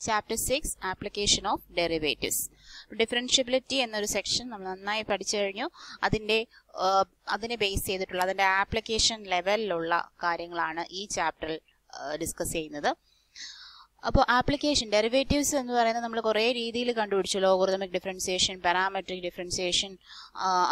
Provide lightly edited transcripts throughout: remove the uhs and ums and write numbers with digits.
Chapter 6 Application of Derivatives. Differentiability എന്നൊരു section നമ്മൾ നന്നായി പഠിച്ചു കഴിഞ്ഞു. അതിനെ ബേസ് ചെയ്തിട്ടുള്ള അതിന്റെ ആപ്ലിക്കേഷൻ ലെവലിലുള്ള കാര്യങ്ങളാണ് ഈ ചാപ്റ്ററിൽ ഡിസ്കസ് ചെയ്യുന്നത്. അപ്പോൾ ആപ്ലിക്കേഷൻ ഡെറിവേറ്റീവ്സ് എന്ന് പറയുന്നത് നമ്മൾ കുറേ രീതിയിൽ കണ്ടുപിടിച്ചു. ലോഗറിതമിക് ഡിഫറൻസിയേഷൻ, പാരാമെട്രിക് ഡിഫറൻസിയേഷൻ,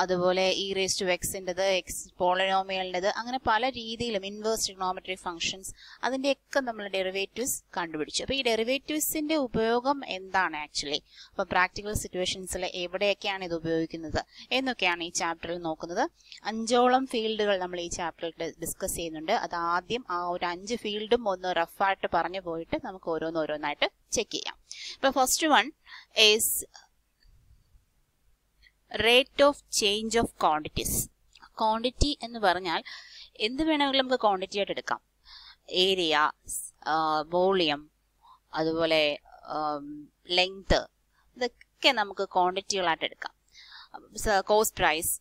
അതുപോലെ ഇ റേസ് ടു എക്സിൻ്റെത്, എക്സ് പോളിനോമിയലിൻ്റെത്, അങ്ങനെ പല രീതിയിലും ഇൻവേഴ്സ് ട്രിഗണോമെട്രിക് ഫംഗ്ഷൻസ് അതിൻ്റെയൊക്കെ നമ്മൾ ഡെറിവേറ്റീവ്സ് കണ്ടുപിടിച്ചു. അപ്പോൾ ഈ ഡെറിവേറ്റീവ്സിന്റെ ഉപയോഗം എന്താണ് ആക്ച്വലി, അപ്പോൾ പ്രാക്ടിക്കൽ സിറ്റുവേഷൻസിൽ എവിടെയൊക്കെയാണ് ഇത് ഉപയോഗിക്കുന്നത് എന്നൊക്കെയാണ് ഈ ചാപ്റ്ററിൽ നോക്കുന്നത്. 5ഓളം ഫീൽഡുകൾ നമ്മൾ ഈ ചാപ്റ്ററിൽ ഡിസ്കസ് ചെയ്യുന്നുണ്ട്. അത് ആദ്യം ആ ഒരു 5 ഫീൽഡും ഒന്ന് റഫായിട്ട് പറഞ്ഞു പോയിട്ട് നമുക്ക് ഓരോന്നായിട്ട് ചെക്ക് ചെയ്യാം. ഇപ്പൊ first one is rate of change of quantities. Quantity എന്ന് പറഞ്ഞാൽ എന്ത് വേണമെങ്കിലും നമുക്ക് ക്വാണ്ടിറ്റി ആയിട്ട് എടുക്കാം. ഏരിയ, വോളിയം, അതുപോലെ ലെങ്ത്, ഇതൊക്കെ നമുക്ക് ക്വാണ്ടിറ്റികളായിട്ട് എടുക്കാം. കോസ്റ്റ് പ്രൈസ്,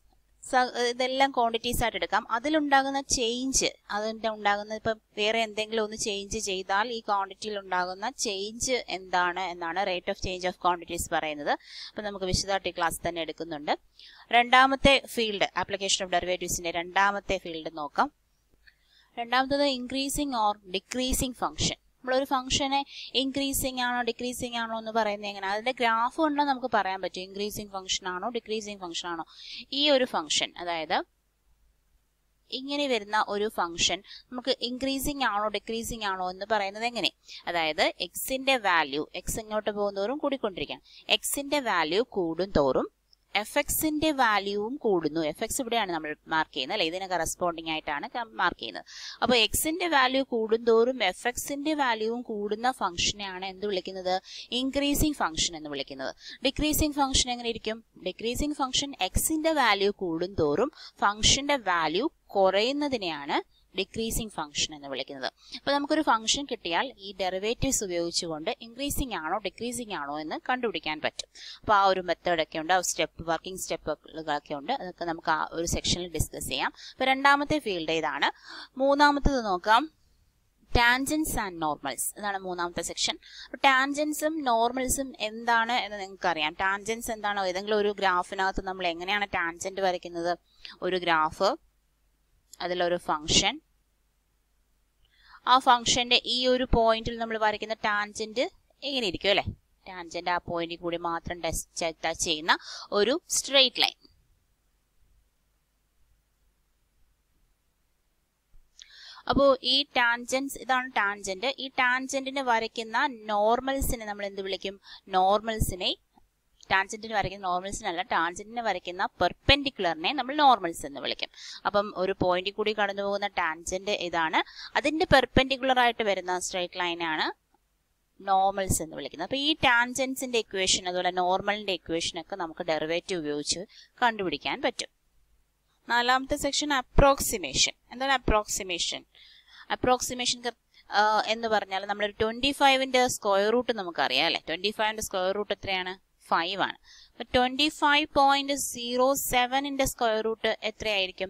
ഇതെല്ലാം ക്വാണ്ടിറ്റീസ് ആയിട്ട് എടുക്കാം. അതിലുണ്ടാകുന്ന ചേഞ്ച്, അതിൻ്റെ ഉണ്ടാകുന്ന ഇപ്പം വേറെ എന്തെങ്കിലും ഒന്ന് ചേഞ്ച് ചെയ്താൽ ഈ ക്വാണ്ടിറ്റിയിൽ ഉണ്ടാകുന്ന ചേഞ്ച് എന്താണ് എന്നാണ് rate of change of quantities പറയുന്നത്. അപ്പം നമുക്ക് വിശദമായിട്ട് ഈ ക്ലാസ് തന്നെ എടുക്കുന്നുണ്ട്. രണ്ടാമത്തെ ഫീൽഡ്, ആപ്ലിക്കേഷൻ ഓഫ് ഡെറിവേറ്റീവ്സിന്റെ രണ്ടാമത്തെ ഫീൽഡ് നോക്കാം. രണ്ടാമത്തത് ഇൻക്രീസിങ് ഓർ ഡിക്രീസിങ് ഫംഗ്ഷൻ. നമ്മളൊരു ഫംഗ്ഷനെ ഇൻക്രീസിങ് ആണോ ഡിക്രീസിങ് ആണോ എന്ന് പറയുന്നത് എങ്ങനെ, അതിന്റെ ഗ്രാഫ് ഉണ്ടോ നമുക്ക് പറയാൻ പറ്റും. ഇൻക്രീസിങ് ഫംഗ്ഷൻ ആണോ ഡിക്രീസിങ് ഫംഗ്ഷൻ ആണോ. ഈ ഒരു ഫംഗ്ഷൻ, അതായത് ഇങ്ങനെ വരുന്ന ഒരു ഫംഗ്ഷൻ നമുക്ക് ഇൻക്രീസിങ് ആണോ ഡിക്രീസിങ് ആണോ എന്ന് പറയുന്നത് എങ്ങനെ, അതായത് എക്സിന്റെ വാല്യൂ, എക്സ് ഇങ്ങോട്ട് പോകുന്നതോറും കൂടിക്കൊണ്ടിരിക്കുകയാണ്. എക്സിന്റെ വാല്യൂ കൂടും തോറും എഫ് എക്സിന്റെ വാല്യൂവും കൂടുന്നു. എഫ് എക്സ് ഇവിടെയാണ് നമ്മൾ മാർക്ക് ചെയ്യുന്നത്, അല്ലെ, ഇതിന് കറസ്പോണ്ടിങ് ആയിട്ടാണ് മാർക്ക് ചെയ്യുന്നത്. അപ്പോൾ എക്സിന്റെ വാല്യൂ കൂടുന്തോറും എഫ് എക്സിന്റെ വാല്യൂവും കൂടുന്ന ഫംഗ്ഷനെയാണ് എന്ത് വിളിക്കുന്നത്, ഇൻക്രീസിങ് ഫംഗ്ഷൻ എന്ന് വിളിക്കുന്നത്. ഡിക്രീസിങ് ഫംഗ്ഷൻ എങ്ങനെ ഇരിക്കും, ഡിക്രീസിങ് ഫംഗ്ഷൻ എക്സിന്റെ വാല്യൂ കൂടുന്തോറും ഫംഗ്ഷന്റെ വാല്യൂ കുറയുന്നതിനെയാണ് ഡിക്രീസിങ് ഫംഗ്ഷൻ എന്ന് വിളിക്കുന്നത്. അപ്പോൾ നമുക്കൊരു ഫംഗ്ഷൻ കിട്ടിയാൽ ഈ ഡെറിവേറ്റീവ്സ് ഉപയോഗിച്ചുകൊണ്ട് ഇൻക്രീസിങ് ആണോ ഡിക്രീസിങ് ആണോ എന്ന് കണ്ടുപിടിക്കാൻ പറ്റും. അപ്പോൾ ആ ഒരു മെത്തേഡൊക്കെ ഉണ്ട്, വർക്കിംഗ് സ്റ്റെപ്പുകളൊക്കെ ഉണ്ട്. അതൊക്കെ നമുക്ക് ആ ഒരു സെക്ഷനിൽ ഡിസ്കസ് ചെയ്യാം. അപ്പോൾ രണ്ടാമത്തെ ഫീൽഡ് ഇതാണ്. മൂന്നാമത്തേത് നോക്കാം, ടാൻജൻസ് ആൻഡ് നോർമൽസ്. ഇതാണ് മൂന്നാമത്തെ സെക്ഷൻ. ടാൻജൻസും നോർമൽസും എന്താണ് എന്ന് നിങ്ങൾക്കറിയാം. ടാൻജൻസ് എന്താണോ, ഏതെങ്കിലും ഒരു ഗ്രാഫിനകത്ത് നമ്മൾ എങ്ങനെയാണ് ടാൻജന്റ് വരയ്ക്കുന്നത്, ഒരു ഗ്രാഫ്, അതിലൊരു ഫംഗ്ഷൻ, ആ ഫംഗ്ഷന്റെ ഈ ഒരു പോയിന്റിൽ നമ്മൾ വരയ്ക്കുന്ന ടാൻജന്റ് എങ്ങനെ ഇരിക്കും, അല്ലെ, ടാൻജന്റ് ആ പോയിന്റിൽ കൂടി മാത്രം ടച്ച് ചെയ്യുന്ന ഒരു സ്ട്രെയിറ്റ് ലൈൻ. അപ്പോൾ ഈ ടാൻജൻസ്, ഇതാണ് ടാൻജന്റ്. ഈ ടാൻജന്റിന് വരയ്ക്കുന്ന നോർമൽസിനെ നമ്മൾ എന്ത് വിളിക്കും, നോർമൽസിനെ, ടാൻജന്റിന് വരയ്ക്കുന്ന നോർമൽസിനല്ല, ടാൻജന്റിന് വരയ്ക്കുന്ന പെർപെൻഡിക്കുലറിനെ നമ്മൾ നോർമൽസ് എന്ന് വിളിക്കും. അപ്പം ഒരു പോയിന്റിൽ കൂടി കടന്നു പോകുന്ന ടാൻജന്റ് ഇതാണ്, അതിന്റെ പെർപെൻഡിക്കുലർ ആയിട്ട് വരുന്ന സ്ട്രൈറ്റ് ലൈനാണ് നോർമൽസ് എന്ന് വിളിക്കുന്നത്. അപ്പൊ ഈ ടാൻജൻസിന്റെ ഇക്വേഷൻ, അതുപോലെ നോർമലിന്റെ ഇക്വേഷൻ ഒക്കെ നമുക്ക് ഡെറിവേറ്റീവ് ഉപയോഗിച്ച് കണ്ടുപിടിക്കാൻ പറ്റും. നാലാമത്തെ സെക്ഷൻ അപ്രോക്സിമേഷൻ. എന്താണ് അപ്രോക്സിമേഷൻ? അപ്രോക്സിമേഷൻ എന്ന് പറഞ്ഞാൽ നമ്മളൊരു 25ന്റെ സ്ക്വയർ റൂട്ട് നമുക്കറിയാം, അല്ലെ. 25ന്റെ സ്ക്വയർ റൂട്ട് എത്രയാണ്, 5 ആണ്. 25.07ന്റെ സ്ക്വയർ റൂട്ട് എത്രയായിരിക്കും,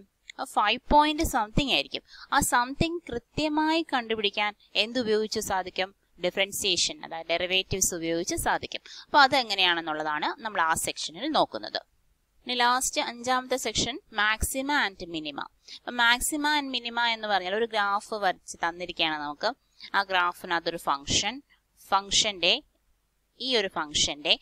5 സംതിങ് ആയിരിക്കും. ആ സംതിങ് കൃത്യമായി കണ്ടുപിടിക്കാൻ എന്തുപയോഗിച്ച് സാധിക്കും, ഡിഫറൻസിയേഷൻ, അതായത് ഡെറിവേറ്റീവ്സ് ഉപയോഗിച്ച് സാധിക്കും. അപ്പൊ അതെങ്ങനെയാണെന്നുള്ളതാണ് നമ്മൾ ആ സെക്ഷനിൽ നോക്കുന്നത്. ഇനി ലാസ്റ്റ് അഞ്ചാമത്തെ സെക്ഷൻ മാക്സിമ ആൻഡ് മിനിമ. അപ്പൊ മാക്സിമ ആൻഡ് മിനിമ എന്ന് പറഞ്ഞാൽ ഒരു ഗ്രാഫ് വരച്ച് തന്നിരിക്കുകയാണ് നമുക്ക്. ആ ഗ്രാഫിനകത്തൊരു ഫംഗ്ഷന്റെ ഈ ഒരു ഫംഗ്ഷന്റെ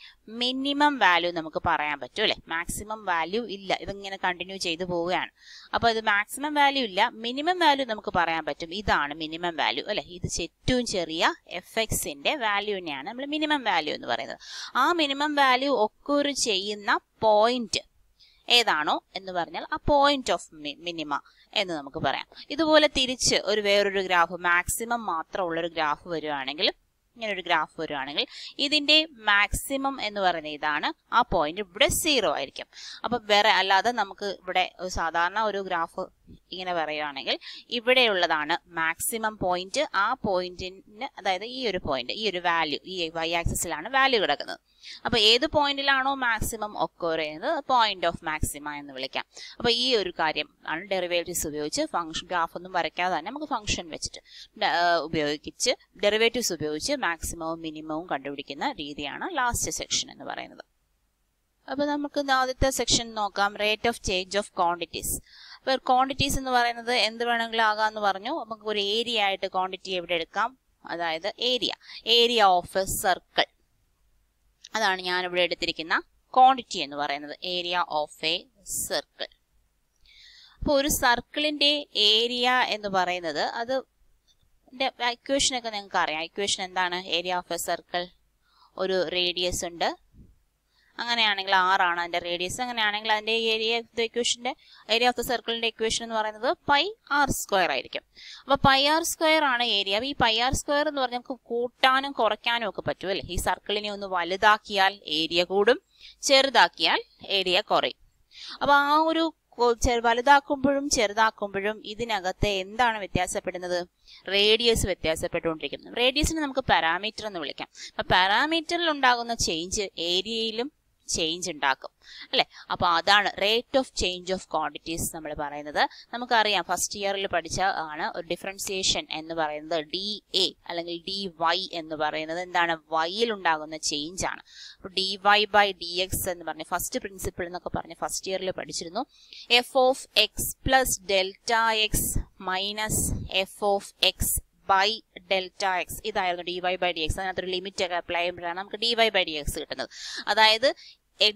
മിനിമം വാല്യൂ നമുക്ക് പറയാൻ പറ്റും, അല്ലെ. മാക്സിമം വാല്യൂ ഇല്ല, ഇതിങ്ങനെ കണ്ടിന്യൂ ചെയ്തു പോവുകയാണ്. അപ്പൊ ഇത് മാക്സിമം വാല്യൂ ഇല്ല, മിനിമം വാല്യൂ നമുക്ക് പറയാൻ പറ്റും. ഇതാണ് മിനിമം വാല്യൂ, അല്ലെ. ഇത് ഏറ്റവും ചെറിയ എഫ് എക്സിന്റെ വാല്യൂവിനെയാണ് നമ്മൾ മിനിമം വാല്യൂ എന്ന് പറയുന്നത്. ആ മിനിമം വാല്യൂ ഒക്കർ ചെയ്യുന്ന പോയിന്റ് ഏതാണോ എന്ന് പറഞ്ഞാൽ ആ പോയിന്റ് ഓഫ് മിനിമ എന്ന് നമുക്ക് പറയാം. ഇതുപോലെ തിരിച്ച് വേറൊരു ഗ്രാഫ്, മാക്സിമം മാത്രമുള്ളൊരു ഗ്രാഫ് വരുവാണെങ്കിൽ, ഇങ്ങനെ ഒരു ഗ്രാഫ് വരുവാണെങ്കിൽ ഇതിന്റെ മാക്സിമം എന്ന് പറയുന്നത് ഇതാണ്, ആ പോയിന്റ് ഇവിടെ 0 ആയിരിക്കും. അപ്പൊ വേറെ അല്ലാതെ നമുക്ക് ഇവിടെ സാധാരണ ഒരു ഗ്രാഫ് ഇങ്ങനെ പറയുകയാണെങ്കിൽ ഇവിടെയുള്ളതാണ് മാക്സിമം പോയിന്റ്. ആ പോയിന്റിന്, അതായത് ഈ ഒരു പോയിന്റ്, ഈ ഒരു വാല്യൂ, ഈ y ആക്സിസിലാണ് വാല്യൂ കിടക്കുന്നത്. അപ്പൊ ഏത് പോയിന്റിലാണോ മാക്സിമം ഒക്കർ ചെയ്യുന്നത് പോയിന്റ് ഓഫ് മാക്സിമ എന്ന് വിളിക്കാം. അപ്പൊ ഈ ഒരു കാര്യം ആണ് ഡെറിവേറ്റീവ്സ് ഉപയോഗിച്ച്, ഫംഗ്ഷൻ ഗ്രാഫ് ഒന്നും വരയ്ക്കാതെ തന്നെ നമുക്ക് ഫംഗ്ഷൻ വെച്ചിട്ട് ഉപയോഗിച്ച് ഡെറിവേറ്റീവ്സ് ഉപയോഗിച്ച് മാക്സിമവും മിനിമവും കണ്ടുപിടിക്കുന്ന രീതിയാണ് ലാസ്റ്റ് സെക്ഷൻ എന്ന് പറയുന്നത്. അപ്പോൾ നമുക്ക് ആദ്യത്തെ സെക്ഷൻ നോക്കാം, rate of change of quantities. അപ്പോൾ ക്വാണ്ടിറ്റീസ് എന്ന് പറയുന്നത് എന്ത് വേണമെങ്കിലും ആകാമെന്ന് പറഞ്ഞു. നമുക്ക് ഒരു ഏരിയ ആയിട്ട് ക്വാണ്ടിറ്റി എവിടെ എടുക്കാം, അതായത് ഏരിയ ഓഫ് എ സർക്കിൾ. അതാണ് ഞാനിവിടെ എടുത്തിരിക്കുന്ന ക്വാണ്ടിറ്റി എന്ന് പറയുന്നത്, ഏരിയ ഓഫ് എ സർക്കിൾ. അപ്പോൾ ഒരു സർക്കിളിന്റെ ഏരിയ എന്ന് പറയുന്നത് അത് ഇക്വേഷനൊക്കെ നിങ്ങൾക്ക് അറിയാം. ഇക്വേഷൻ എന്താണ്? ഏരിയ ഓഫ് എ സർക്കിൾ, ഒരു റേഡിയസ് ഉണ്ട്, അങ്ങനെയാണെങ്കിൽ ആറാണ് അതിന്റെ റേഡിയസ്. അങ്ങനെയാണെങ്കിൽ അതിന്റെ ഏരിയ ഓഫ് ദ സർക്കിളിന്റെ ഇക്വേഷൻ എന്ന് പറയുന്നത് പൈ ആർ സ്ക്വയർ ആയിരിക്കും. അപ്പൊ പൈ ആർ സ്ക്വയർ ആണ് ഏരിയ. ഈ പൈ ആർ സ്ക്വയർ എന്ന് പറഞ്ഞാൽ നമുക്ക് കൂട്ടാനും കുറയ്ക്കാനും ഒക്കെ പറ്റും അല്ലെ. ഈ സർക്കിളിനെ ഒന്ന് വലുതാക്കിയാൽ ഏരിയ കൂടും, ചെറുതാക്കിയാൽ ഏരിയ കുറയും. അപ്പൊ ആ ഒരു വലുതാക്കുമ്പോഴും ചെറുതാക്കുമ്പോഴും ഇതിനകത്ത് എന്താണ് വ്യത്യാസപ്പെടുന്നത്? റേഡിയസ് വ്യത്യാസപ്പെട്ടുകൊണ്ടിരിക്കുന്നു. റേഡിയസിനെ നമുക്ക് പാരാമീറ്റർ എന്ന് വിളിക്കാം. അപ്പൊ പാരാമീറ്ററിൽ ഉണ്ടാകുന്ന ചേഞ്ച് ഏരിയയിലും ചേഞ്ച് ഉണ്ടാക്കും അല്ലെ. അപ്പൊ അതാണ് rate of change of quantities നമ്മൾ പറയുന്നത്. നമുക്കറിയാം, ഫസ്റ്റ് ഇയറിൽ പഠിച്ച ആണ് ഒരു ഡിഫറൻസിയേഷൻ എന്ന് പറയുന്നത് ഡി എ അല്ലെങ്കിൽ ഡി വൈ എന്ന് പറയുന്നത് എന്താണ്? വൈയിൽ ഉണ്ടാകുന്ന ചേഞ്ച് ആണ്. അപ്പൊ D Y by D X എന്ന് പറഞ്ഞ ഫസ്റ്റ് പ്രിൻസിപ്പിൾ എന്നൊക്കെ പറഞ്ഞ് ഫസ്റ്റ് ഇയറിൽ പഠിച്ചിരുന്നു. F of X plus delta X minus F of X by delta X, ഇതായിരുന്നു D Y by D X. അതിനകത്തൊരു ലിമിറ്റ് ഒക്കെ അപ്ലൈ ചെയ്യുമ്പോഴാണ് നമുക്ക് D Y by D X കിട്ടുന്നത്. അതായത്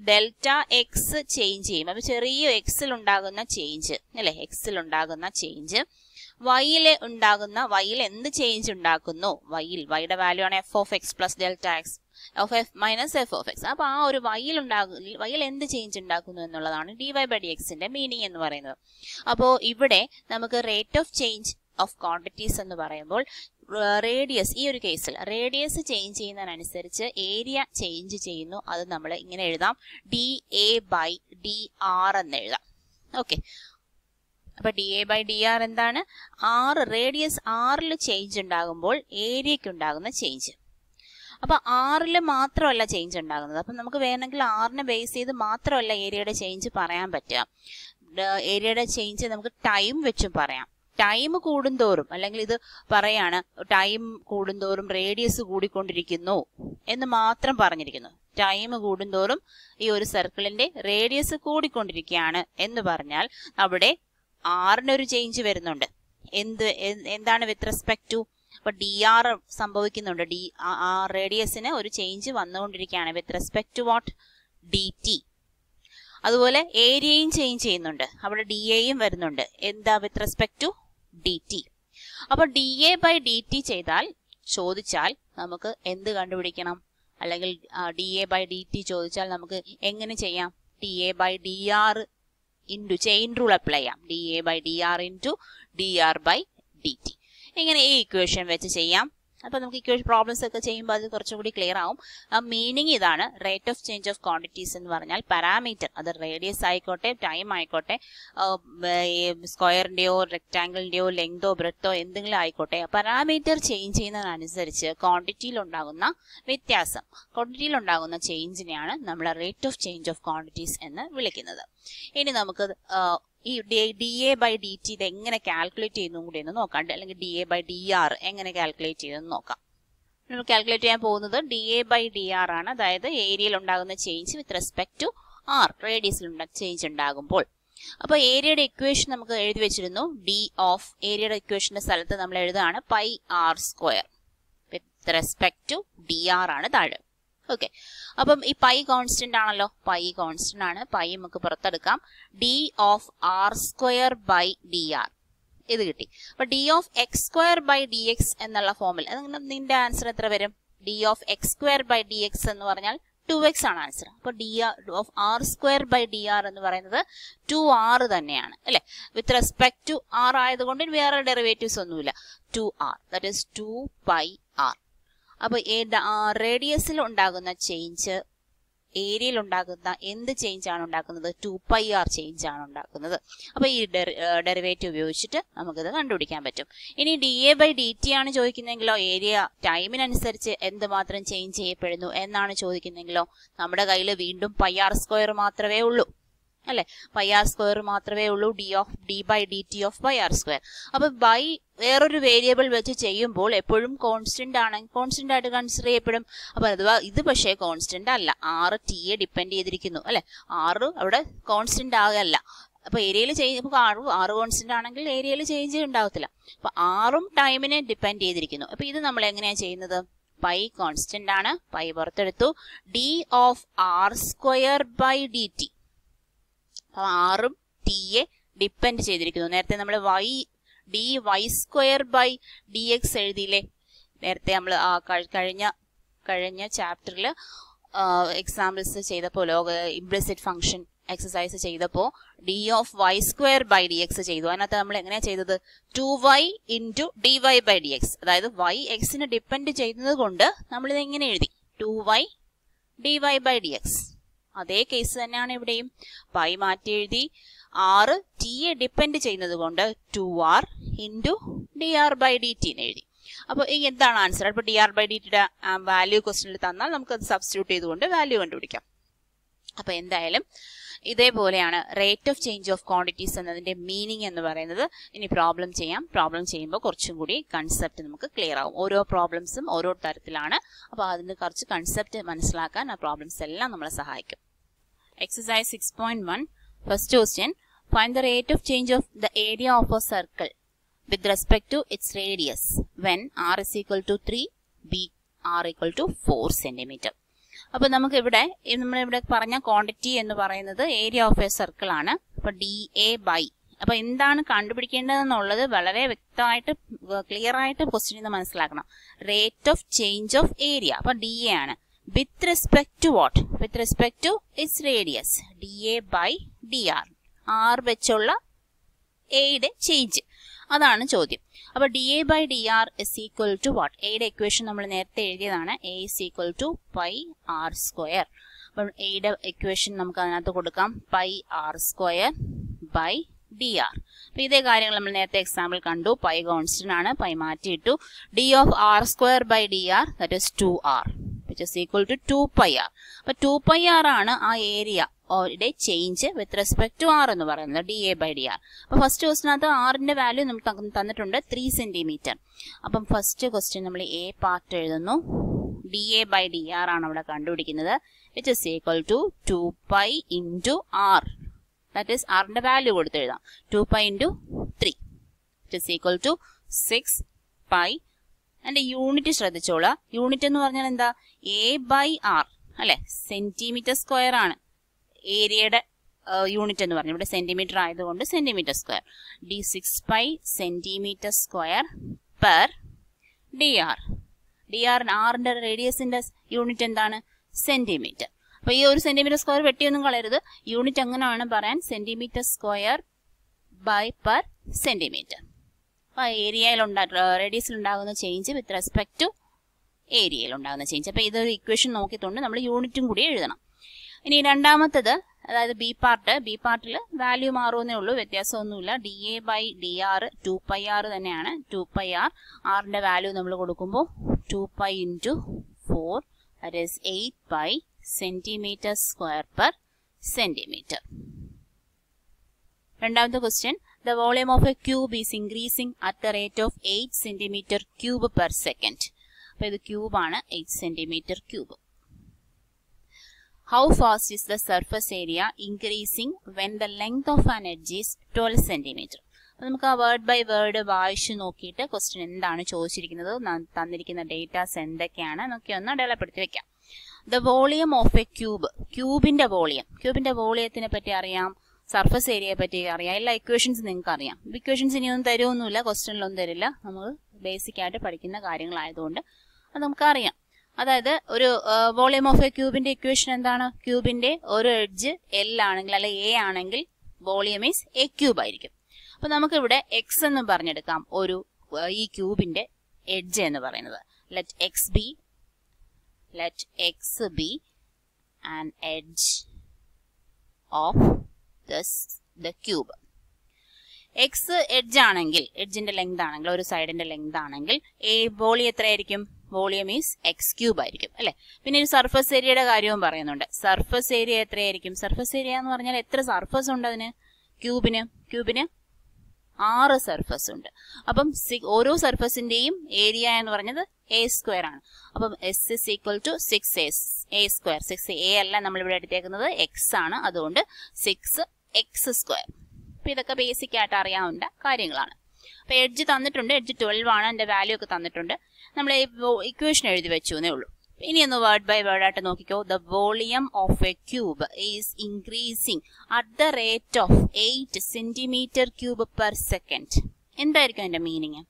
ഡെൽറ്റ എക്സ് ചേഞ്ച് ചെയ്യും. അപ്പൊ ചെറിയ എക്സിൽ ഉണ്ടാകുന്ന ചേഞ്ച് അല്ലെ, എക്സിൽ ഉണ്ടാകുന്ന ചേഞ്ച് വൈയിൽ എന്ത് ചേഞ്ച് ഉണ്ടാക്കുന്നു? വൈയുടെ വാല്യൂ ആണ് f of X plus delta x of f minus F of x. അപ്പൊ ആ ഒരു വൈയിൽ എന്ത് ചേഞ്ച് ഉണ്ടാക്കുന്നു എന്നുള്ളതാണ് ഡി വൈ ബൈ ഡി എക്സിന്റെ മീനിങ് എന്ന് പറയുന്നത്. അപ്പോൾ ഇവിടെ നമുക്ക് rate of change of quantities എന്ന് പറയുമ്പോൾ റേഡിയസ്, ഈ ഒരു കേസിൽ റേഡിയസ് ചേഞ്ച് ചെയ്യുന്നതിനനുസരിച്ച് ഏരിയ ചേഞ്ച് ചെയ്യുന്നു. അത് നമ്മൾ ഇങ്ങനെ എഴുതാം, d A by D r എന്ന് എഴുതാം. ഓക്കെ, അപ്പൊ D A by D R എന്താണ്? റേഡിയസ് ആറിൽ ചേഞ്ച് ഉണ്ടാകുമ്പോൾ ഏരിയക്ക് ഉണ്ടാകുന്ന ചേഞ്ച്. അപ്പൊ ആറിൽ മാത്രമല്ല ചേഞ്ച് ഉണ്ടാകുന്നത്. അപ്പൊ നമുക്ക് വേണമെങ്കിൽ ആറിനെ ബേസ് ചെയ്ത് മാത്രമല്ല ഏരിയയുടെ ചേഞ്ച് പറയാൻ പറ്റുക. ഏരിയയുടെ ചേഞ്ച് നമുക്ക് ടൈം വെച്ചും പറയാം. ടൈം കൂടുന്തോറും, അല്ലെങ്കിൽ ഇത് പറയാണ് ടൈം കൂടുന്തോറും റേഡിയസ് കൂടിക്കൊണ്ടിരിക്കുന്നു എന്ന് മാത്രം പറഞ്ഞിരിക്കുന്നു. ടൈം കൂടുന്തോറും ഈ ഒരു സർക്കിളിന്റെ റേഡിയസ് കൂടിക്കൊണ്ടിരിക്കുകയാണ് എന്ന് പറഞ്ഞാൽ അവിടെ ആറിനൊരു ചേഞ്ച് വരുന്നുണ്ട്. എന്താണ് വിത്ത് റെസ്പെക്ട് ടു? അപ്പൊ ഡി ആർ സംഭവിക്കുന്നുണ്ട്. റേഡിയസിന് ഒരു ചേഞ്ച് വന്നുകൊണ്ടിരിക്കുകയാണ് with respect to what? D T. അതുപോലെ ഏരിയയും ചേഞ്ച് ചെയ്യുന്നുണ്ട്. അവിടെ ഡി എയും വരുന്നുണ്ട്. എന്താ? With respect to D T. അപ്പൊ D A by D T ചോദിച്ചാൽ നമുക്ക് എന്ത് കണ്ടുപിടിക്കണം? അല്ലെങ്കിൽ D A by D T ചോദിച്ചാൽ നമുക്ക് എങ്ങനെ ചെയ്യാം? D A by D R into chain rule apply ചെയ്യാം. D A by D R into d r by D t. ഇങ്ങനെ ഈ ഇക്വേഷൻ വെച്ച് ചെയ്യാം. അപ്പൊ നമുക്ക് ഇക്വേഷൻ പ്രോബ്ലംസ് ഒക്കെ ചെയ്യുമ്പോൾ അത് കുറച്ചുകൂടി ക്ലിയർ ആവും. മീനിങ് ഇതാണ്, rate of change of quantities എന്ന് പറഞ്ഞാൽ പാരാമീറ്റർ, അത് റേഡിയസ് ആയിക്കോട്ടെ ടൈം ആയിക്കോട്ടെ സ്ക്വയറിന്റെയോ റെക്ടാംഗിളിന്റെയോ ലെങ്തോ ബ്രെഡോ എന്തെങ്കിലും ആയിക്കോട്ടെ, പാരാമീറ്റർ ചേഞ്ച് ചെയ്യുന്നതിനനുസരിച്ച് ക്വാണ്ടിറ്റിയിൽ ഉണ്ടാകുന്ന വ്യത്യാസം, ക്വാണ്ടിറ്റിയിൽ ഉണ്ടാകുന്ന ചേഞ്ചിനെയാണ് നമ്മൾ rate of change of quantities എന്ന് വിളിക്കുന്നത്. ഇനി നമുക്ക് ഈ D A by D T ഇത് എങ്ങനെ കാൽക്കുലേറ്റ് ചെയ്യുന്നു കൂടി ഒന്ന് നോക്കാം. അല്ലെങ്കിൽ D A by D R എങ്ങനെ കാൽക്കുലേറ്റ് ചെയ്തെന്ന് നോക്കാം. നമ്മൾ കാൽക്കുലേറ്റ് ചെയ്യാൻ പോകുന്നത് D A by D R ആണ്. അതായത് ഏരിയയിൽ ഉണ്ടാകുന്ന change with respect to R, റേഡിയസിൽ ചേഞ്ച് ഉണ്ടാകുമ്പോൾ. അപ്പൊ ഏരിയയുടെ ഇക്വേഷൻ നമുക്ക് എഴുതി വെച്ചിരുന്നു. ഏരിയയുടെ ഇക്വേഷന്റെ സ്ഥലത്ത് നമ്മൾ എഴുതാണ് pi R square with respect to D R ആണ് താഴെ. ഓക്കെ, അപ്പം ഈ പൈ കോൺസ്റ്റന്റ് ആണല്ലോ, പൈ കോൺസ്റ്റന്റ് ആണ്. പൈ നമുക്ക് പുറത്തെടുക്കാം. D of R square by D R ഇത് കിട്ടി. അപ്പൊ D of X square by D X എന്നുള്ള ഫോമിൽ നിന്റെ ആൻസർ എത്ര വരും? ഡി of X square by D X എന്ന് പറഞ്ഞാൽ 2x ആണ് ആൻസർ. അപ്പൊ D of R square by D r എന്ന് പറയുന്നത് 2r തന്നെയാണ് അല്ലെ. വിത്ത് റെസ്പെക്ട് ടു ആർ ആയതുകൊണ്ട് വേറെ ഡെറിവേറ്റീവ്സ് ഒന്നുമില്ല. 2r, that is 2 pi R. അപ്പൊ റേഡിയസിൽ ഉണ്ടാകുന്ന ചേഞ്ച് ഏരിയയിൽ ഉണ്ടാകുന്ന എന്ത് ചേഞ്ച് ആണ് ഉണ്ടാക്കുന്നത്? 2πr ചേഞ്ച് ആണ് ഉണ്ടാക്കുന്നത്. അപ്പൊ ഈ ഡെറിവേറ്റീവ് ഉപയോഗിച്ചിട്ട് നമുക്കിത് കണ്ടുപിടിക്കാൻ പറ്റും. ഇനി d A by D t ആണ് ചോദിക്കുന്നെങ്കിലോ, ഏരിയ ടൈമിനനുസരിച്ച് എന്തുമാത്രം ചേഞ്ച് ചെയ്യപ്പെടുന്നു എന്നാണ് ചോദിക്കുന്നെങ്കിലോ, നമ്മുടെ കയ്യിൽ വീണ്ടും πr സ്ക്വയർ മാത്രമേ ഉള്ളൂ അല്ലെ. പൈ ആർ സ്ക്വയർ മാത്രമേ ഉള്ളൂ d by D t of pi R square. അപ്പൊ ബൈ വേറൊരു വേരിയബിൾ വെച്ച് ചെയ്യുമ്പോൾ എപ്പോഴും കോൺസ്റ്റന്റ് ആയിട്ട് കൺസിഡർ ചെയ്യപ്പെടും. അപ്പൊ അഥവാ ഇത് പക്ഷേ കോൺസ്റ്റന്റ് അല്ല, ആർ ടിയെ ഡിപ്പെൻഡ് ചെയ്തിരിക്കുന്നു അല്ലെ. ആറ് അവിടെ കോൺസ്റ്റന്റ് ആകല്ല. അപ്പൊ ഏരിയയിൽ ചേഞ്ച് ആറ് കോൺസ്റ്റന്റ് ആണെങ്കിൽ ഏരിയയിൽ ചേഞ്ച് ഉണ്ടാവത്തില്ല. അപ്പൊ ആറും ടൈമിനെ ഡിപ്പെൻഡ് ചെയ്തിരിക്കുന്നു. അപ്പൊ ഇത് നമ്മൾ എങ്ങനെയാ ചെയ്യുന്നത്? പൈ കോൺസ്റ്റന്റ് ആണ്, പൈ പുറത്തെടുത്തു, D of R square by D T. അപ്പൊ ആറും ടിയെ ഡിപ്പെൻഡ് ചെയ്തിരിക്കുന്നു. നേരത്തെ നമ്മൾ D Y square by D X എഴുതിയില്ലേ? നേരത്തെ നമ്മൾ കഴിഞ്ഞ ചാപ്റ്ററിൽ എക്സാമ്പിൾസ് ചെയ്തപ്പോൾ ഇംപ്ലിസിറ്റ് ഫംഗ്ഷൻ എക്സസൈസ് ചെയ്തപ്പോൾ D of Y square by D X ചെയ്തു. അതിനകത്ത് നമ്മൾ എങ്ങനെയാ ചെയ്തത്? 2y into D Y by D X. അതായത് വൈ എക്സിന് ഡിപ്പെൻഡ് ചെയ്യുന്നത് കൊണ്ട് നമ്മളിത് എങ്ങനെ എഴുതി? 2y D Y by D x. അതേ കേസ് തന്നെയാണ് ഇവിടെയും. പൈ മാറ്റി എഴുതി. ആറ് ടിയെ ഡിപ്പെൻഡ് ചെയ്യുന്നത് കൊണ്ട് 2r into d r by D t എന്ന് എഴുതി. അപ്പോൾ എന്താണ് ആൻസർ? അപ്പോൾ ഡി ആർ ബൈ ഡി ടിയുടെ വാല്യൂ ക്വസ്റ്റനിൽ തന്നാൽ നമുക്കത് സബ്സ്റ്റിറ്റ്യൂട്ട് ചെയ്തുകൊണ്ട് വാല്യൂ കണ്ടുപിടിക്കാം. അപ്പൊ എന്തായാലും ഇതേപോലെയാണ് rate of change of quantities എന്നതിന്റെ മീനിങ് എന്ന് പറയുന്നത്. ഇനി പ്രോബ്ലം ചെയ്യാം. പ്രോബ്ലം ചെയ്യുമ്പോൾ കുറച്ചും കൂടി കൺസെപ്റ്റ് നമുക്ക് ക്ലിയർ ആവും. ഓരോ പ്രോബ്ലംസും ഓരോ തരത്തിലാണ്. അപ്പോൾ അതിന് കുറച്ച് കൺസെപ്റ്റ് മനസ്സിലാക്കാൻ ആ പ്രോബ്ലംസ് എല്ലാം നമ്മളെ സഹായിക്കും. Exercise 6.1 first question. Find the rate of change of the area of a circle with respect to its radius when r is equal to 3, b r equal to 4 centimeter. അപ്പൊ നമുക്ക് നമ്മളിവിടെ പറഞ്ഞ quantity എന്ന് പറയുന്നത് area of a circle ആണ്. അപ്പൊ D A by. അപ്പൊ എന്താണ് കണ്ടുപിടിക്കേണ്ടതെന്നുള്ളത് വളരെ വ്യക്തമായിട്ട് ക്ലിയർ ആയിട്ട് ക്വസ്റ്റ്യൻ നിന്ന് മനസ്സിലാക്കണം. Rate of change of area. അപ്പൊ ഡി എ ആണ്. With respect to what? With respect to its radius. D A by D r. R വെച്ചുള്ള എയുടെ ചേഞ്ച്, അതാണ് ചോദ്യം. അപ്പൊ D A by D r is equal to what? എയുടെ equation നമ്മൾ നേരത്തെ എഴുതിയതാണ്. A is equal to pi R square. അപ്പം എയുടെ ഇക്വേഷൻ നമുക്ക് അതിനകത്ത് കൊടുക്കാം. Pi R square by D R. അപ്പൊ ഇതേ കാര്യങ്ങൾ നമ്മൾ നേരത്തെ എക്സാമ്പിൾ കണ്ടു. പൈ കോൺസ്റ്റന്റ് ആണ്, പൈ മാറ്റിയിട്ടു. D of R square by D R that is 2r which is equal to 2πr. അപ്പൊ 2πr ആണ് ആ area change with respect to R എന്ന് പറയുന്നത്, D A by D R. അപ്പൊ first ക്വസ്റ്റിനകത്ത് ആറിന്റെ വാല്യൂ നമുക്ക് തന്നിട്ടുണ്ട് 3 സെന്റിമീറ്റർ. അപ്പം ഫസ്റ്റ് ക്വസ്റ്റ്യൻ നമ്മൾ എ പാർട്ട് എഴുതുന്നു. D A by D R ആണ് അവിടെ കണ്ടുപിടിക്കുന്നത്. Which is equal to 2π into R. That is ആറിന്റെ വാല്യൂ കൊടുത്ത് എഴുതാം. 2π into 3 which is equal to 6π. അതിന്റെ യൂണിറ്റ് ശ്രദ്ധിച്ചോളാം. യൂണിറ്റ് എന്ന് പറഞ്ഞാൽ എന്താ? എ ബൈ ആർ അല്ലെ. സെന്റിമീറ്റർ സ്ക്വയർ ആണ് ഏരിയയുടെ യൂണിറ്റ് എന്ന് പറഞ്ഞു. ഇവിടെ സെന്റിമീറ്റർ ആയതുകൊണ്ട് centimetre square. D 6π centimetre square per D R. D R ആറിന്റെ റേഡിയസിന്റെ യൂണിറ്റ് എന്താണ്? സെന്റിമീറ്റർ. അപ്പൊ ഈ ഒരു സെന്റിമീറ്റർ സ്ക്വയർ വെട്ടിയൊന്നും കളയരുത്. യൂണിറ്റ് എങ്ങനെയാണ് പറയാൻ? Centimetre square by per centimetre. അപ്പൊ റേഡിയസിൽ ഉണ്ടാകുന്ന ചേഞ്ച് വിത്ത് റെസ്പെക്ട് ടു ഏരിയയിൽ ഉണ്ടാകുന്ന ചേഞ്ച്. അപ്പൊ ഇതൊരു ഇക്വേഷൻ നോക്കിക്കൊണ്ട് നമ്മൾ യൂണിറ്റും കൂടി എഴുതണം. ഇനി രണ്ടാമത്തത്, അതായത് ബി പാർട്ടിൽ വാല്യൂ മാറുന്നേ ഉള്ളൂ, വ്യത്യാസമൊന്നുമില്ല. D A by D R 2πr തന്നെയാണ്. 2πr ആറിന്റെ വാല്യൂ നമ്മൾ കൊടുക്കുമ്പോൾ 2π into 4 that is 8π centimetre square per centimetre. രണ്ടാമത്തെ question. The volume of a cube is increasing at the rate of 8 centimeter cube per second. അപ്പോൾ ഇത് cube ആണ്, 8 centimeter cube. How fast is the surface area increasing when the length of an edge is 12 centimeter? അപ്പോൾ നമുക്ക് ആ word by word വായിച്ചു നോക്കിയിട്ട് question എന്താണ് ചോദിച്ചിരിക്കുന്നത്, തന്നിരിക്കുന്ന ഡേറ്റാസ് എന്തൊക്കെയാണ് എന്നൊക്കെ ഒന്ന് അടയാളപ്പെടുത്തി വെക്കാം. The volume of a cube. ക്യൂബിന്റെ വോളിയത്തിനെ പറ്റി അറിയാം, സർഫസ് ഏരിയയെ പറ്റി അറിയാം, എല്ലാ ഇക്വേഷൻസ് നിങ്ങൾക്ക് അറിയാം. ഇക്വേഷൻസ് ഇനിയൊന്നും തരുമൊന്നുമില്ല, ക്വസ്റ്റ്യനിലൊന്നും തരില്ല. നമ്മൾ ബേസിക് ആയിട്ട് പഠിക്കുന്ന കാര്യങ്ങളായതുകൊണ്ട് അത് നമുക്കറിയാം. അതായത് ഒരു വോളിയം ഓഫ് എ ക്യൂബിന്റെ ഇക്വേഷൻ എന്താണ്? ക്യൂബിന്റെ ഒരു എഡ്ജ് എൽ ആണെങ്കിൽ അല്ലെ എ ആണെങ്കിൽ വോളിയം ഈസ് എ ക്യൂബ് ആയിരിക്കും. അപ്പൊ നമുക്കിവിടെ എക്സ് എന്ന് പറഞ്ഞെടുക്കാം ഈ ക്യൂബിന്റെ എഡ്ജ് എന്ന് പറയുന്നത്. Let X B an edge of the cube. X edge ആണെങ്കിൽ, എഡ്ജിന്റെ ലെങ്ത് ആണെങ്കിൽ, ഒരു സൈഡിന്റെ ലെങ്ത് ആണെങ്കിൽ വോളിയം എത്രയായിരിക്കും? വോളിയം ഈസ് എക്സ് ക്യൂബ് ആയിരിക്കും അല്ലെ. പിന്നെ ഒരു സർഫസ് ഏരിയയുടെ കാര്യവും പറയുന്നുണ്ട്. സർഫസ് ഏരിയ എത്രയായിരിക്കും? സർഫസ് ഏരിയ എന്ന് പറഞ്ഞാൽ എത്ര സർഫസ് ഉണ്ട് അതിന്? ക്യൂബിന് 6 സർഫസ് ഉണ്ട്. അപ്പം ഓരോ സർഫസിന്റെയും ഏരിയ എന്ന് പറഞ്ഞത് എ സ്ക്വയർ ആണ്. അപ്പം s is equal to 6a square. 6a അല്ല നമ്മളിവിടെ എടുത്തേക്കുന്നത്, എക്സ് ആണ്. അതുകൊണ്ട് 6x സ്ക്വയർ. അപ്പൊ ഇതൊക്കെ ബേസിക് ആയിട്ട് അറിയാവുന്ന കാര്യങ്ങളാണ്. അപ്പൊ എഡ്ജ് തന്നിട്ടുണ്ട്, എഡ്ജ് 12 ആണ്, അതിന്റെ വാല്യൂ ഒക്കെ തന്നിട്ടുണ്ട്. നമ്മൾ ഇക്വേഷൻ എഴുതി വെച്ചു എന്നേ ഉള്ളൂ. ഇനി ഒന്ന് വേർഡ് ബൈ വേർഡ് ആയിട്ട് നോക്കിക്കോ. The volume of a cube is increasing at the rate of 8 centimetre cube per second. എന്തായിരിക്കും അതിന്റെ മീനിങ്?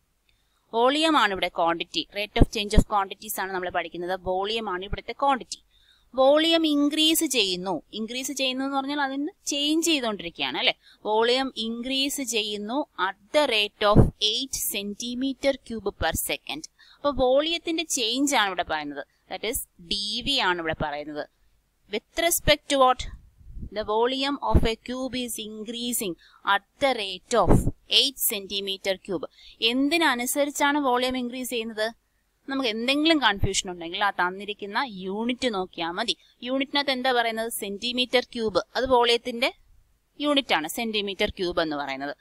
വോളിയം ആണ് ഇവിടെ quantity. Rate of change of quantities ആണ് നമ്മൾ പഠിക്കുന്നത്. വോളിയം ആണ് ഇവിടുത്തെ ക്വാണ്ടിറ്റി. വോളിയം ഇൻക്രീസ് ചെയ്യുന്നു. ഇൻക്രീസ് ചെയ്യുന്നു എന്ന് പറഞ്ഞാൽ അതിന് ചേഞ്ച് ചെയ്തുകൊണ്ടിരിക്കുകയാണ് അല്ലെ. വോളിയം ഇൻക്രീസ് ചെയ്യുന്നു at the rate of 8 centimetre cube per second. അപ്പൊ വോളിയത്തിന്റെ ചേഞ്ച് ആണ് ഇവിടെ പറയുന്നത്. ദാറ്റ് ഈസ് dV ആണ് ഇവിടെ പറയുന്നത്. With respect to what? The volume of a cube is increasing at the rate of 8 centimetre cube. എന്തിനനുസരിച്ചാണ് volume increase ചെയ്യുന്നത്? നമുക്ക് എന്തെങ്കിലും കൺഫ്യൂഷൻ ഉണ്ടെങ്കിൽ ആ തന്നിരിക്കുന്ന യൂണിറ്റ് നോക്കിയാൽ മതി. യൂണിറ്റിനകത്ത് എന്താ പറയുന്നത്? Centimetre cube. അത് വോളിയത്തിന്റെ യൂണിറ്റ് ആണ് സെന്റിമീറ്റർ ക്യൂബ് എന്ന് പറയുന്നത്.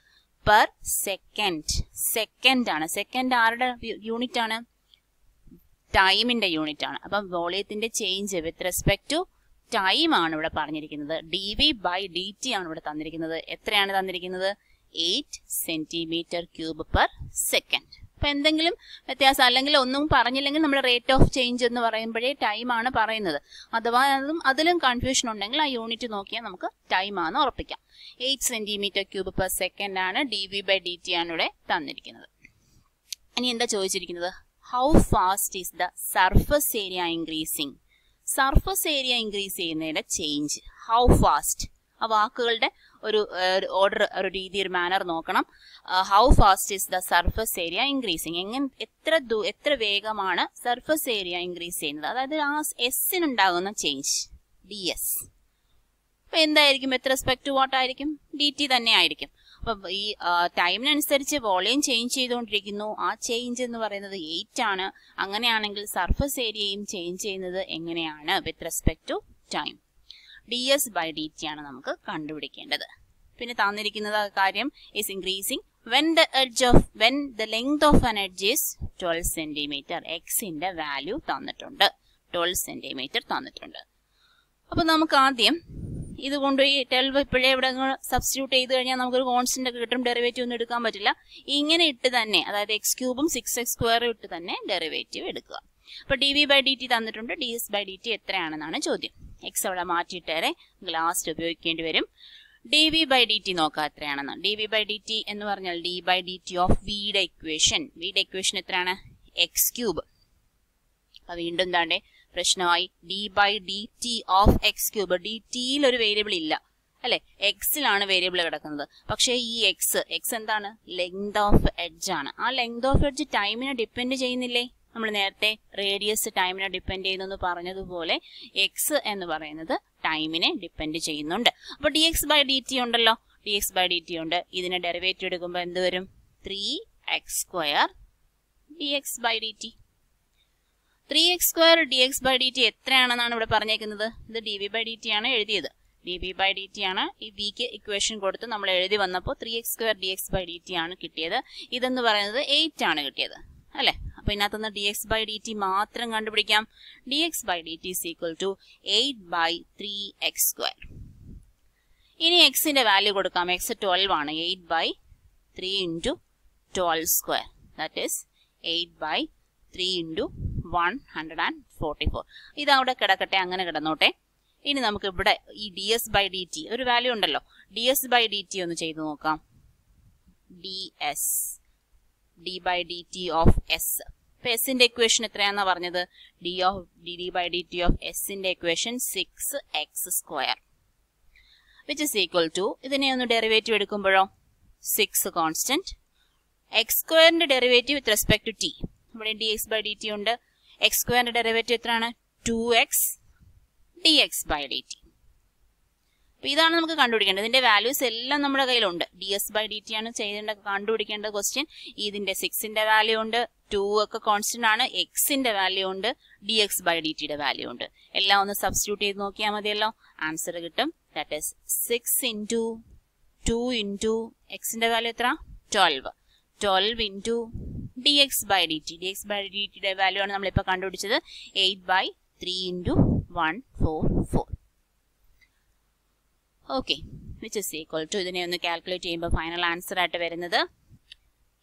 Per second. സെക്കൻഡ് ആണ്. സെക്കൻഡ് ആരുടെ യൂണിറ്റ് ആണ്? ടൈമിന്റെ യൂണിറ്റ് ആണ്. അപ്പം വോളിയത്തിന്റെ change with respect to time ആണ് ഇവിടെ പറഞ്ഞിരിക്കുന്നത്. dV/dt ആണ് ഇവിടെ തന്നിരിക്കുന്നത്. എത്രയാണ് തന്നിരിക്കുന്നത്? 8 സെന്റിമീറ്റർ ക്യൂബ് പെർ സെക്കൻഡ്. അപ്പൊ എന്തെങ്കിലും വ്യത്യാസം അല്ലെങ്കിൽ ഒന്നും പറഞ്ഞില്ലെങ്കിൽ നമ്മുടെ റേറ്റ് ഓഫ് ചേഞ്ച് എന്ന് പറയുമ്പോഴേ ടൈം ആണ് പറയുന്നത്. അഥവാ അതിലും കൺഫ്യൂഷൻ ഉണ്ടെങ്കിൽ ആ യൂണിറ്റ് നോക്കിയാൽ നമുക്ക് ടൈം ആണെന്ന് ഉറപ്പിക്കാം. 8 സെന്റിമീറ്റർ ക്യൂബ് പെർ സെക്കൻഡ് ആണ്. dV/dt ആണ് ഇവിടെ തന്നിരിക്കുന്നത്. ഇനി എന്താ ചോദിച്ചിരിക്കുന്നത്? How fast is the surface area increasing? Surface area increase ചെയ്യുന്നതിന്റെ ചേഞ്ച് ഹൗ ഫാസ്റ്റ്. ആ വാക്കുകളുടെ ഒരു ഓർഡർ, ഒരു രീതി, ഒരു മാനർ നോക്കണം. How fast is the surface area increasing. എത്ര വേഗമാണ് സർഫസ് ഏരിയ ഇൻക്രീസ് ചെയ്യുന്നത്? അതായത് ആ എസിനുണ്ടാകുന്ന ചേഞ്ച് ds. അപ്പൊ എന്തായിരിക്കും? വിത്ത് റെസ്പെക്ട് ടു വാട്ട് ആയിരിക്കും? dt തന്നെ ആയിരിക്കും. അപ്പൊ ഈ ടൈമിനനുസരിച്ച് വോളിയം ചേഞ്ച് ചെയ്തുകൊണ്ടിരിക്കുന്നു. ആ ചേഞ്ച് എന്ന് പറയുന്നത് 8 ആണ്. അങ്ങനെയാണെങ്കിൽ സർഫസ് ഏരിയയും ചേഞ്ച് ചെയ്യുന്നത് എങ്ങനെയാണ്? വിത്ത് റെസ്പെക്ട് ടു ടൈം. ds/dt ആണ് നമുക്ക് കണ്ടുപിടിക്കേണ്ടത്. പിന്നെ തന്നിരിക്കുന്നത് കാര്യം is increasing when the length of an edge is 12 centimeter. Xന്റെ value തന്നിട്ടുണ്ട്. 12 സെന്റിമീറ്റർ തന്നിട്ടുണ്ട്. അപ്പൊ നമുക്ക് ആദ്യം ഇതുകൊണ്ട് ഈ 12 ഇപ്പോഴേ ഇവിടെ സബ്സ്റ്റിറ്റ്യൂട്ട് ചെയ്ത് കഴിഞ്ഞാൽ നമുക്കൊരു കോൺസ്റ്റന്റ് ഒക്കെ കിട്ടും. ഡെറിവേറ്റീവ് ഒന്നും എടുക്കാൻ പറ്റില്ല. ഇങ്ങനെ ഇട്ട് തന്നെ, അതായത് x ക്യൂബും 6x സ്ക്വയറും ഇട്ട് തന്നെ ഡെറിവേറ്റീവ് എടുക്കുക. അപ്പൊ dV/dt തന്നിട്ടുണ്ട്. ds/dt എത്രയാണെന്നാണ് ചോദ്യം. എക്സ് അവിടെ മാറ്റിയിട്ടേറെ ലാസ്റ്റ് ഉപയോഗിക്കേണ്ടി വരും. dV/dt നോക്കാം എത്രയാണെന്ന്. dV/dt എന്ന് പറഞ്ഞാൽ d/dt ഓഫ് വിയുടെ ഇക്വേഷൻ. വിയുടെ ഇക്വേഷൻ എത്രയാണ്? X cube. അപ്പൊ വീണ്ടും താണ്ടേ പ്രശ്നമായി. d/dt of X cube. dt-യിൽ ഒരു വേരിയബിൾ ഇല്ല അല്ലെ, എക്സിലാണ് വേരിയബിൾ കിടക്കുന്നത്. പക്ഷേ ഈ എക്സ് എന്താണ്? ലെങ്ത് ഓഫ് എഡ്ജ് ആണ്. ആ ലെങ്ത് ഓഫ് എഡ്ജ് ടൈമിനെ ഡിപ്പെൻഡ് ചെയ്യുന്നില്ലേ? നമ്മൾ നേരത്തെ റേഡിയസ് ടൈമിനെ ഡിപ്പെൻഡ് ചെയ്യുന്നു പറഞ്ഞതുപോലെ എക്സ് എന്ന് പറയുന്നത് ടൈമിനെ ഡിപ്പെൻഡ് ചെയ്യുന്നുണ്ട്. അപ്പൊ dx/dt ഉണ്ടല്ലോ, dx/dt ഉണ്ട്. ഇതിനെ ഡെറിവേറ്റീവ് എടുക്കുമ്പോൾ എന്ത് വരും? 3x² dx/dt. 3x² dx/dt എത്രയാണെന്നാണ് ഇവിടെ പറഞ്ഞേക്കുന്നത്. ഇത് dV/dt ആണ് എഴുതിയത്. dV/dt ആണ്. ഈ വിക്ക് ഇക്വേഷൻ കൊടുത്ത് നമ്മൾ എഴുതി വന്നപ്പോൾ 3x² dx/dt ആണ് കിട്ടിയത്. ഇതെന്ന് പറയുന്നത് 8 ആണ് കിട്ടിയത് അല്ലെ. അപ്പൊ ഇതിനകത്തുനിന്ന് dx/dt മാത്രം കണ്ടുപിടിക്കാം. dx/dt is equal to 8/3x². ഇനി എക്സിന്റെ വാല്യൂ കൊടുക്കാം. എക്സ് 12 ആണ്. 8/3 into 12². That is 8/3 into 144. ഇതവിടെ കിടക്കട്ടെ, അങ്ങനെ കിടന്നോട്ടെ. ഇനി നമുക്ക് ഇവിടെ ഈ ds/dt ഒരു വാല്യൂ ഉണ്ടല്ലോ. ds/dt ഒന്ന് ചെയ്തു നോക്കാം. d/dt of S. ഇപ്പൊ എസിന്റെ ഇക്വേഷൻ എത്രയാണെന്നാ പറഞ്ഞത്? d/dt ഓഫ് എസിന്റെ equation 6x² which is equal to, ഇതിനെ ഒന്ന് ഡെറിവേറ്റീവ് എടുക്കുമ്പോഴോ 6 കോൺസ്റ്റന്റ്, x²ന്റെ derivative with respect to t. ഇവിടെ dx/dt ഉണ്ട്. x²ന്റെ ഡെറിവേറ്റീവ് എത്രയാണ്? 2x dx/dt. അപ്പൊ ഇതാണ് നമുക്ക് കണ്ടുപിടിക്കേണ്ടത്. ഇതിന്റെ വാല്യൂസ് എല്ലാം നമ്മുടെ കയ്യിലുണ്ട്. ds/dt ആണ് കണ്ടുപിടിക്കേണ്ട ക്വസ്റ്റ്യൻ. ഇതിന്റെ 6ന്റെ വാല്യൂ ഉണ്ട്, 2 ഒക്കെ കോൺസ്റ്റന്റ് ആണ്, എക്സിന്റെ വാല്യൂ ഉണ്ട്, dx by dt യുടെ വാല്യൂ ഉണ്ട്. എല്ലാം ഒന്ന് സബ്സ്റ്റിറ്റ്യൂട്ട് ചെയ്ത് നോക്കിയാൽ മതിയല്ലോ, ആൻസർ കിട്ടും. ദാറ്റ് ഈസ് 6 into 2 into എക്സിന്റെ വാല്യൂ എത്ര? 12. 12 into dx by dt. dx by dt യുടെ വാല്യൂ ആണ് നമ്മളിപ്പോൾ കണ്ടുപിടിച്ചത്. 8/3 into 144. Okay, which is equal to, ഇതിനെ ഒന്ന് കാൽക്കുലേറ്റ് ചെയ്യുമ്പോൾ ഫൈനൽ ആൻസർ ആയിട്ട് വരുന്നത്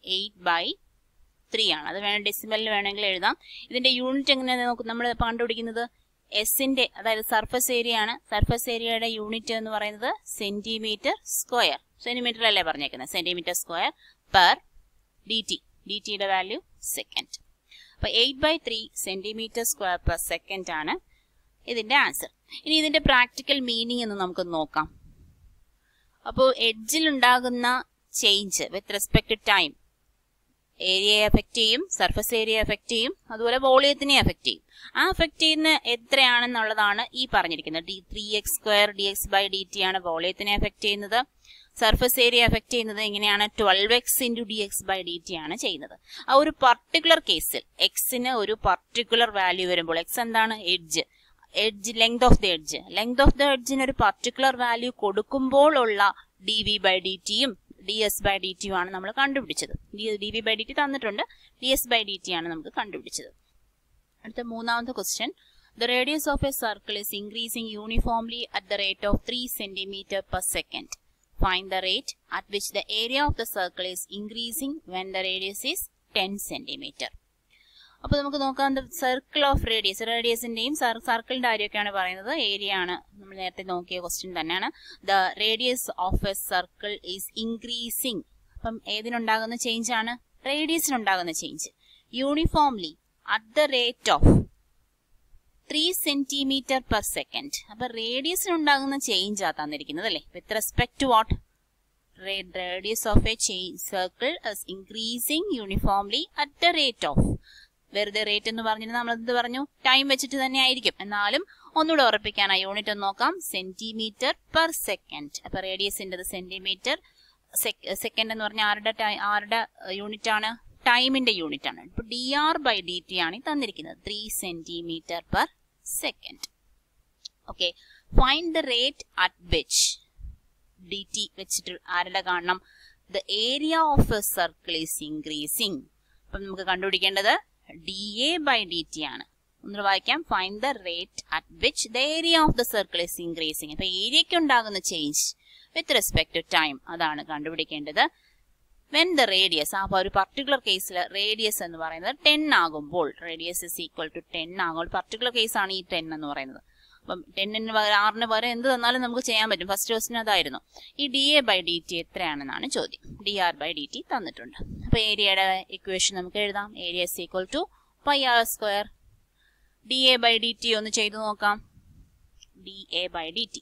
8/3 ആണ്. അത് വേണം ഡെസിമലിൽ വേണമെങ്കിൽ എഴുതാം. ഇതിന്റെ യൂണിറ്റ് എങ്ങനെയാണ് നമ്മൾ കണ്ടുപിടിക്കുന്നത്? എസിന്റെ, അതായത് സർഫസ് ഏരിയ ആണ്. സർഫസ് ഏരിയയുടെ യൂണിറ്റ് എന്ന് പറയുന്നത് സെന്റിമീറ്റർ സ്ക്വയർ. സെന്റിമീറ്റർ അല്ലേ പറഞ്ഞേക്കുന്നത്? Centimetre square per D T. D ടിയുടെ വാല്യൂ സെക്കൻഡ്. അപ്പൊ 8/3 സെന്റിമീറ്റർ സ്ക്വയർ പെർ സെക്കൻഡ് ആണ് ഇതിന്റെ ആൻസർ. ഇനി ഇതിന്റെ പ്രാക്ടിക്കൽ മീനിങ് എന്ന് നമുക്ക് നോക്കാം. അപ്പോൾ എഡ്ജിൽ ഉണ്ടാകുന്ന change with respect to time ഏരിയയെ എഫക്ട് ചെയ്യും, സർഫസ് ഏരിയ എഫക്ട് ചെയ്യും, അതുപോലെ വോളിയത്തിനെ എഫക്ട് ചെയ്യും. ആ എഫക്ട് ചെയ്യുന്ന എത്രയാണെന്നുള്ളതാണ് ഈ പറഞ്ഞിരിക്കുന്നത്. 3x² dx by dt ആണ് വോളിയത്തിനെ എഫക്ട് ചെയ്യുന്നത്. സർഫസ് ഏരിയ എഫക്ട് ചെയ്യുന്നത് എങ്ങനെയാണ്? 12x into dx by dt ആണ് ചെയ്യുന്നത്. ആ ഒരു പർട്ടിക്കുലർ കേസിൽ എക്സിന് ഒരു പർട്ടിക്കുലർ വാല്യൂ വരുമ്പോൾ, എക്സ് എന്താണ്? Edge length of the edge. Length of the എഡ്ജിന് ഒരു പർട്ടിക്കുലർ വാല്യൂ കൊടുക്കുമ്പോൾ ഉള്ള dv by dt യും ds by dt ആണ് നമ്മൾ കണ്ടുപിടിച്ചത്. dv by dt തന്നിട്ടുണ്ട്, ds by dt ആണ് നമുക്ക് കണ്ടുപിടിച്ചത്. അടുത്ത മൂന്നാമത്തെ question. The radius of a circle is increasing uniformly at the rate of 3 cm per second. Find the rate at which the area of the circle is increasing when the radius is 10 cm. അപ്പോൾ നമുക്ക് നോക്കാം, circle of radius, റേഡിയസിന്റെയും സർക്കിളിന്റെ കാര്യമൊക്കെയാണ് പറയുന്നത്. Area ആണ് നമ്മൾ നേരത്തെ നോക്കിയ question തന്നെയാണ്. The radius of a circle is increasing. അപ്പം ഏതിനുണ്ടാകുന്ന ചേഞ്ച് ആണ്? റേഡിയസിനുണ്ടാകുന്ന change. Uniformly at the rate of 3 cm per second. അപ്പൊ റേഡിയസിനുണ്ടാകുന്ന ചേഞ്ച് ആ തന്നിരിക്കുന്നത് അല്ലേ? With respect to what? Radius of a circle is increasing uniformly at the rate of. വെറുതെ rate എന്ന് പറഞ്ഞിട്ട് നമ്മൾ എന്ത് പറഞ്ഞു? ടൈം വെച്ചിട്ട് തന്നെ ആയിരിക്കും. എന്നാലും ഒന്നുകൂടെ ഉറപ്പിക്കാനായി യൂണിറ്റ് ഒന്ന് നോക്കാം. Centimetre per second. അപ്പൊ റേഡിയസിന്റെ സെന്റിമീറ്റർ, സെക്കൻഡ് എന്ന് പറഞ്ഞാൽ ആരുടെ യൂണിറ്റ് ആണ്? ടൈമിന്റെ യൂണിറ്റ് ആണ്. ഇപ്പൊ dr by dt ആണ് തന്നിരിക്കുന്നത്. 3 cm per second. Okay, find the rate at which dt വെച്ചിട്ട് ആരുടെ കാണണം? The area of a circle is increasing. അപ്പം നമുക്ക് കണ്ടുപിടിക്കേണ്ടത് dA by dt ആണ്. ഒന്ന് വായിക്കാം. Find the rate at which the area of the circle is increasing. അപ്പൊ ഏരിയയ്ക്ക് ഉണ്ടാകുന്ന change with respect to time, അതാണ് കണ്ടുപിടിക്കേണ്ടത്. വെൻ ദ റേഡിയസ്, അപ്പൊ ഒരു പർട്ടിക്കുലർ കേസിൽ റേഡിയസ് എന്ന് പറയുന്നത് 10 ആകുമ്പോൾ, റേഡിയസ് ഇസ് ഈക്വൽ ടു 10 ആകുമ്പോൾ, പർട്ടിക്കുലർ കേസാണ് ഈ 10 എന്ന് പറയുന്നത്. അപ്പം 10ന് 6ന് വരെ എന്ത് തന്നാലും നമുക്ക് ചെയ്യാൻ പറ്റും. ഫസ്റ്റ് ക്വസ്റ്റ്യൻ അതായിരുന്നു. ഈ dA by dt എത്രയാണെന്നാണ് ചോദ്യം. dr by dt തന്നിട്ടുണ്ട്. അപ്പൊ ഏരിയയുടെ ഇക്വേഷൻ നമുക്ക് എഴുതാം. Area is equal to πr². dA by dt ഒന്ന് ചെയ്തു നോക്കാം. dA by dt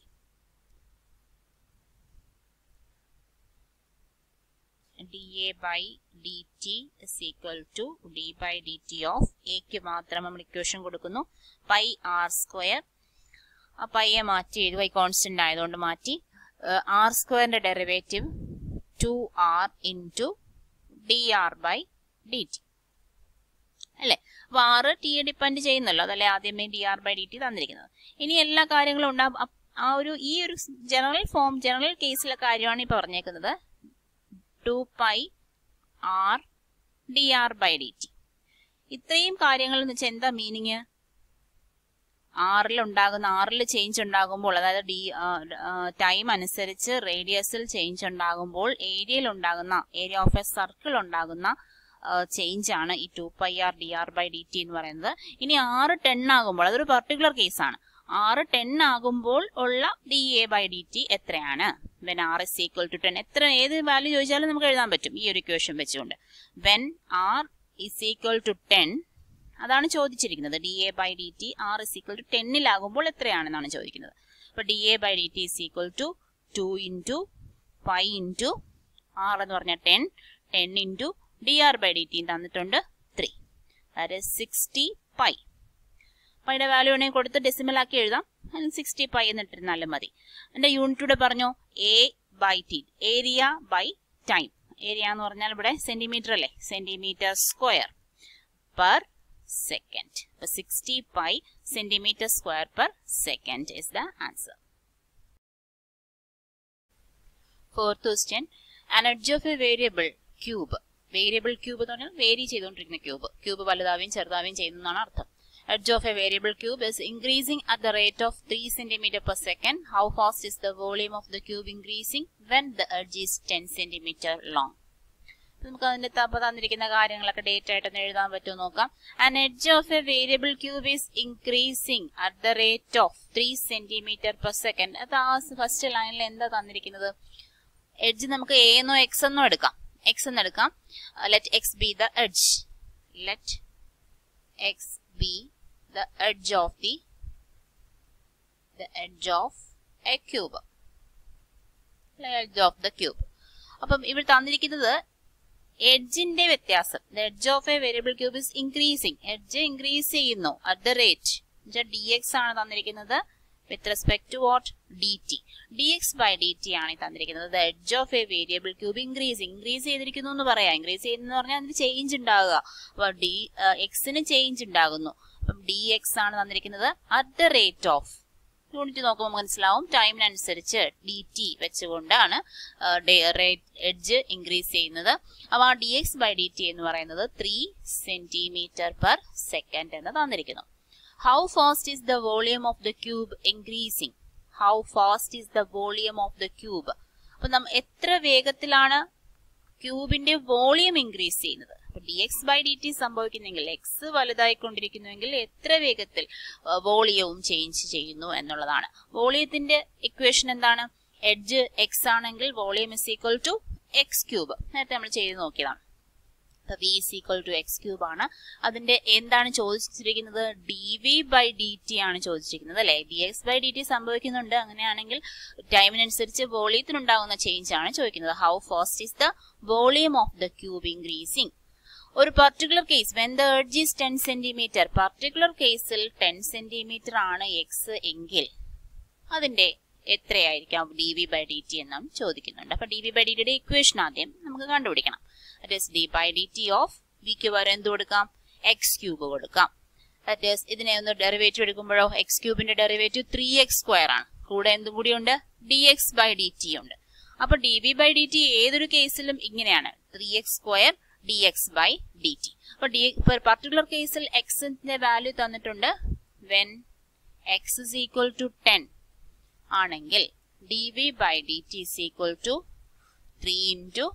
dA by dt is equal to d by dt of aക്ക് മാത്രം നമ്മൾ ഇക്വേഷൻ കൊടുക്കുന്നു. πr². ആ പൈയെ മാറ്റി എഴുതുക, കോൺസ്റ്റന്റ് ആയതുകൊണ്ട് മാറ്റി. r² derivative 2r into dr by dt അല്ലെ? അപ്പൊ r t ഡിപ്പെൻഡ് ചെയ്യുന്നല്ലോ, അതല്ലേ ആദ്യമേ dr by dt തന്നിരിക്കുന്നത്. ഇനി എല്ലാ കാര്യങ്ങളും ഉണ്ടാവും. ആ ഈ ഒരു ജനറൽ കേസിലെ കാര്യമാണ് ഈ പറഞ്ഞേക്കുന്നത്. 2πr dr by dt. ഇത്രയും കാര്യങ്ങൾ എന്ന് വെച്ചാൽ എന്താ മീനിങ്? ആറിൽ ചേഞ്ച് ഉണ്ടാകുമ്പോൾ, അതായത് ടൈം അനുസരിച്ച് റേഡിയസിൽ ചേഞ്ച് ഉണ്ടാകുമ്പോൾ ഏരിയ ഓഫ് എ സർക്കിൾ ഉണ്ടാകുന്ന ചേഞ്ച് ആണ് ഈ 2πr dr by dt എന്ന് പറയുന്നത്. ഇനി 10 ആകുമ്പോൾ, അതൊരു പർട്ടിക്കുലർ കേസാണ്. 10 ആകുമ്പോൾ ഉള്ള dA by dt എത്രയാണ്? When r is equal to 10. ഏത് വാല്യൂ ചോദിച്ചാലും നമുക്ക് എഴുതാൻ പറ്റും ഈ ഒരു ഇക്വേഷൻ വെച്ചുകൊണ്ട്. When r is equal to 10, അതാണ് ചോദിച്ചിരിക്കുന്നത്. dA by dt r is equal to 10 എത്രയാണെന്നാണ് ചോദിക്കുന്നത്. അപ്പൊ dA by dt is equal to 2 into π into r എന്ന് പറഞ്ഞാൽ 10 into dr by dt തന്നിട്ടുണ്ട് 3. that is 60 π. പൈയുടെ വാല്യൂ വേണമെങ്കിൽ കൊടുത്ത് ഡെസിമൽ ആക്കി എഴുതാം. 60 π എന്നിട്ടിരുന്നാലും മതി. എന്റെ യൂണിറ്റൂടെ പറഞ്ഞു a by t, area by time. Area എന്ന് പറഞ്ഞാൽ ഇവിടെ സെന്റിമീറ്റർ അല്ലേ? Centimetre square. per second. 60 pi centimeter square per second is the answer. Fourth question, an edge of a variable cube. Variable cube എന്ന് പറഞ്ഞാൽ വേരി ചെയ്തുകൊണ്ടിരിക്കുന്ന cube. Cube വലുതാവുകയും ചെറുതാവുകയും ചെയ്യുന്നതാണ് അർത്ഥം. Edge of a variable cube is increasing at the rate of 3 cm per second. How fast is the volume of the cube increasing when the edge is 10 cm long? നമുക്ക് അതിന്റെ തന്നിരിക്കുന്ന കാര്യങ്ങളൊക്കെ date ആയിട്ടൊന്ന് എഴുതാൻ പറ്റുമോ നോക്കാം. An edge of a variable cube is increasing at the rate of 3 cm per second. അത് ആ ഫസ്റ്റ് ലൈനിൽ എന്താ തന്നിരിക്കുന്നത്? എഡ്ജ് നമുക്ക് എ എന്നോ എക്സ് എന്നോ എടുക്കാം. എക്സ് എന്ന് എടുക്കാം. Let x be the edge. Let x be the edge of a cube. Edge of the cube. അപ്പം ഇവിടെ തന്നിരിക്കുന്നത് എഡ്ജിന്റെ വ്യത്യാസം. The edge of a variable cube is increasing. Edge increase ചെയ്യുന്നു at the rate. dx ആണ് തന്നിരിക്കുന്നത്. With respect to what? dt. dx by dt ആണ് തന്നിരിക്കുന്നത്. The edge of a variable cube increasing. Increase ചെയ്തിരിക്കുന്നു എന്ന് പറയാം. ഇൻക്രീസ് ചെയ്യുന്നു പറഞ്ഞാൽ അതിന് ചേഞ്ച് ഉണ്ടാകുക. അപ്പോൾ എക്സിന് ചേഞ്ച് ഉണ്ടാകുന്നു. അപ്പം dx ആണ് തന്നിരിക്കുന്നത് at the rate of. Unit നോക്കുമ്പോൾ മനസ്സിലാവും ടൈമിനനുസരിച്ച് dt വെച്ചുകൊണ്ടാണ് എഡ്ജ് ഇൻക്രീസ് ചെയ്യുന്നത്. അപ്പോൾ ആ dx by dt എന്ന് പറയുന്നത് 3 centimeter per second എന്ന് തന്നിരിക്കുന്നു. How fast is the volume of the cube increasing? How fast is the volume of the cube? അപ്പോൾ എത്ര വേഗത്തിലാണ് ക്യൂബിന്റെ വോളിയം ഇൻക്രീസ് ചെയ്യുന്നത്? dx by dt സംഭവിക്കുന്നെങ്കിൽ എക്സ് വലുതായിക്കൊണ്ടിരിക്കുന്നുവെങ്കിൽ എത്ര വേഗത്തിൽ വോളിയവും ചേഞ്ച് ചെയ്യുന്നു എന്നുള്ളതാണ്. വോളിയത്തിന്റെ ഇക്വേഷൻ എന്താണ്? എഡ്ജ് എക്സ് ആണെങ്കിൽ volume is equal to x cube. നേരത്തെ നമ്മൾ ചെയ്ത് നോക്കിയതാണ്. v is equal to x cube ആണ്. അതിന്റെ എന്താണ് ചോദിച്ചിരിക്കുന്നത്? dv by dt ആണ് ചോദിച്ചിരിക്കുന്നത് അല്ലെ. dx by dt സംഭവിക്കുന്നുണ്ട്. അങ്ങനെയാണെങ്കിൽ ടൈമിനനുസരിച്ച് വോളിയത്തിനുണ്ടാകുന്ന ചേഞ്ച് ആണ് ചോദിക്കുന്നത്. How fast is the volume of the cube increasing? ഒരു particular case when the edge is 10 cm. Particular കേസിൽ 10 cm ആണ് എക്സ് എങ്കിൽ അതിന്റെ എത്രയായിരിക്കാം dv by dt എന്നും ചോദിക്കുന്നുണ്ട്. അപ്പൊ dv by dt യുടെ ഇക്വേഷൻ ആദ്യം നമുക്ക് കണ്ടുപിടിക്കണം. That is d by dt of v ക്ക് പകരം എന്ത് കൊടുക്കാം? x ക്യൂബ് കൊടുക്കാം. That is ഇതിനെ ഒന്ന് ഡെറിവേറ്റീവ് എടുക്കുമ്പോഴോ x ക്യൂബിന്റെ ഡെറിവേറ്റീവ് 3x സ്ക്വയർ ആണ്. കൂടെ എന്തും കൂടിയുണ്ട്? dx by dt ഉണ്ട്. അപ്പൊ dv by dt ഏതൊരു കേസിലും ഇങ്ങനെയാണ് 3x square dx by dt. അപ്പോൾ പർട്ടിക്കുലർ കേസിൽ xന്റെ വാല്യൂ തന്നിട്ടുണ്ട്. when x is equal to 10 ആണെങ്കിൽ dv by dt is equal to 3 into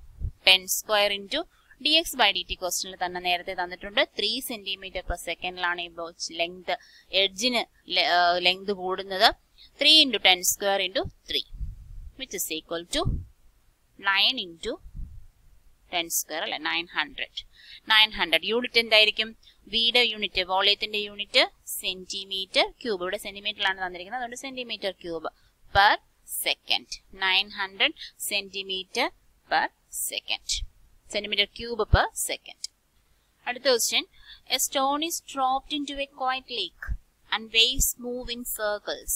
10 square into dx by dt ക്വസ്റ്റ്യനിൽ തന്നെ നേരത്തെ തന്നിട്ടുണ്ട്. 3 centimeter per secondലാണ് ഈ ലെങ്ത് എഡ്ജിന് ലെങ്ത് കൂടുന്നത്. 3 into 10 square into 3 which is equal to 9 into 10 square അല്ലെ 900. Unit എന്തായിരിക്കും? വിയുടെ യൂണിറ്റ് വോളിയത്തിന്റെ യൂണിറ്റ് സെന്റിമീറ്റർ ക്യൂബ്. ഇവിടെ സെന്റിമീറ്ററിലാണ് തന്നിരിക്കുന്നത്. അതുകൊണ്ട് centimetre cube per second. 900 centimeter per second. Centimeter cube per second. അടുത്ത question. A stone is dropped into a quiet lake and waves move in circles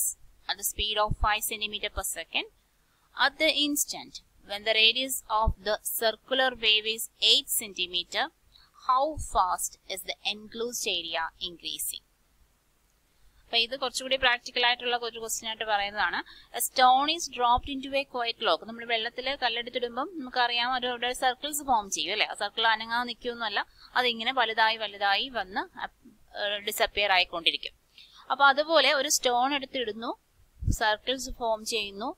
at the speed of 5 centimeter per second. At the instant when the radius of the circular wave is 8 centimeter, how fast is the enclosed area increasing? അപ്പോൾ ഇത് കുറച്ചുകൂടി practical ആയിട്ടുള്ള ഒരു question ആയിട്ട് പറയുന്നതാണ്. Stone is dropped into a quiet lake. നമ്മൾ വെള്ളത്തിൽ കല്ലെടുത്തിടുമ്പം നമുക്കറിയാം ഒരു സർക്കിൾസ് ഫോം ചെയ്യും അല്ലെ. ആ സർക്കിൾ അനങ്ങാതെ നിൽക്കുകയൊന്നുമല്ല, അതിങ്ങനെ വലുതായി വലുതായി വന്ന് ഡിസപ്പിയർ ആയിക്കൊണ്ടിരിക്കും. അപ്പൊ അതുപോലെ ഒരു സ്റ്റോൺ എടുത്തിടുന്നു, സർക്കിൾസ് ഫോം ചെയ്യുന്നു.